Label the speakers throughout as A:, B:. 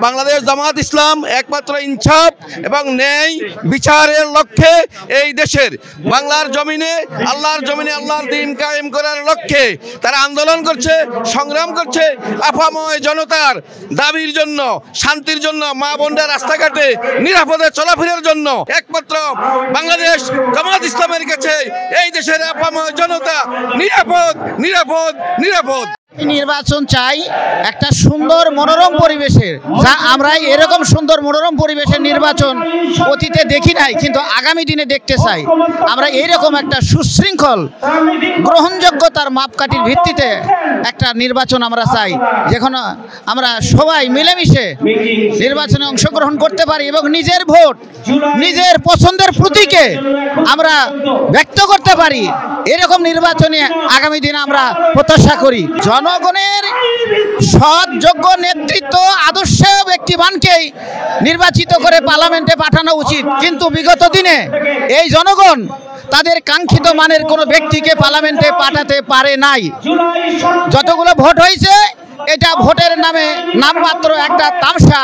A: বাংলাদেশ জামাত ইসলাম একমাত্র ইনসাফ এবং ন্যায় বিচারের লক্ষ্যে এই দেশের বাংলার জমিনে আল্লাহর দ্বীন কায়েম করার লক্ষ্যে তারা আন্দোলন করছে, সংগ্রাম করছে। আপাময় জনতার দাবির জন্য, শান্তির জন্য, মা বোনদের রাস্তাঘাটে নিরাপদে চলাফেরার জন্য একমাত্র বাংলাদেশ জামাত ইসলামের কাছে এই দেশের আপাময় জনতা নিরাপদ নিরাপদ নিরাপদ।
B: নির্বাচন চাই একটা সুন্দর মনোরম পরিবেশের, যা আমরা এরকম সুন্দর মনোরম পরিবেশের নির্বাচন অতীতে দেখি নাই, কিন্তু আগামী দিনে দেখতে চাই। আমরা এইরকম একটা সুশৃঙ্খল গ্রহণযোগ্যতার মাপকাঠির ভিত্তিতে একটা নির্বাচন আমরা চাই, যেখানে আমরা সবাই মিলেমিশে নির্বাচনে অংশগ্রহণ করতে পারি এবং নিজের ভোট, নিজের পছন্দের প্রতীকে আমরা ব্যক্ত করতে পারি। এরকম নির্বাচনে আগামী দিনে আমরা প্রত্যাশা করি। জনগণের সৎ যোগ্য নেতৃত্ব আদর্শ ব্যক্তিমানকেই নির্বাচিত করে পার্লামেন্টে পাঠানো উচিত, কিন্তু বিগত দিনে এই জনগণ তাদের কাঙ্ক্ষিত মানের কোনো ব্যক্তিকে পার্লামেন্টে পাঠাতে পারে নাই। যতগুলো ভোট হয়েছে এটা ভোটের নামে নামমাত্র একটা তামসা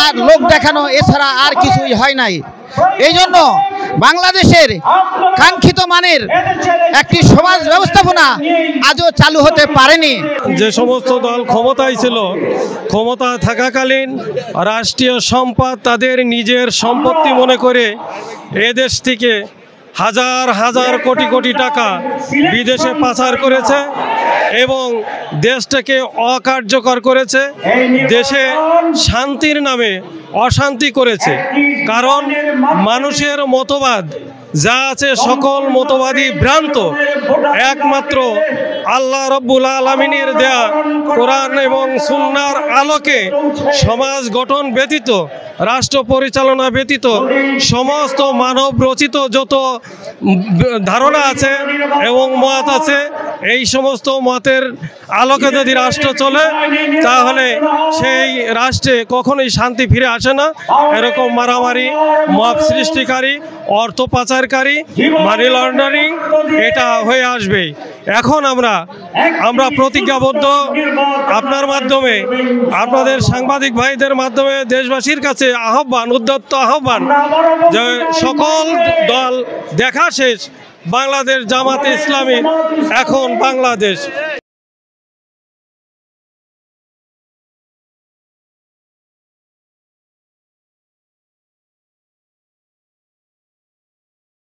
B: আর লোক দেখানো, এছাড়া আর কিছুই হয় নাই। এই জন্য বাংলাদেশের কাঙ্ক্ষিত মানের একটি সমাজ ব্যবস্থাপনা আজও চালু হতে পারেনি।
C: যে সমস্ত দল ক্ষমতায় ছিল, ক্ষমতা থাকাকালীন রাষ্ট্রীয় সম্পদ তাদের নিজের সম্পত্তি মনে করে এদেশ থেকে হাজার হাজার কোটি কোটি টাকা বিদেশে পাচার করেছে এবং দেশটাকে অকার্যকর করেছে, দেশে শান্তির নামে অশান্তি করেছে। কারণ মানুষের মতবাদ যা আছে সকল মতবাদী ভ্রান্ত। একমাত্র আল্লাহ রব্বুল আলামিনের দেয়া কোরআন এবং সুন্নাহর আলোকে সমাজ গঠন ব্যতীত, রাষ্ট্র পরিচালনা ব্যতীত সমস্ত মানব রচিত যত ধারণা আছে এবং মত আছে, এই সমস্ত মতের আলোকে যদি রাষ্ট্র চলে তাহলে সেই রাষ্ট্রে কখনোই শান্তি ফিরে আসে না। এরকম মারামারি, মব সৃষ্টিকারী, অর্থ পাচারকারী, মানি লন্ডারিং এটা হয়ে আসবে। এখন আমরা প্রতিজ্ঞাবদ্ধ আপনার মাধ্যমে, আপনাদের সাংবাদিক ভাইদের মাধ্যমে দেশবাসীর কাছে আহ্বান, উদ্যত আহ্বান যে সকল দল দেখা শেষ, বাংলাদেশ জামাতে ইসলামী এখন বাংলাদেশ।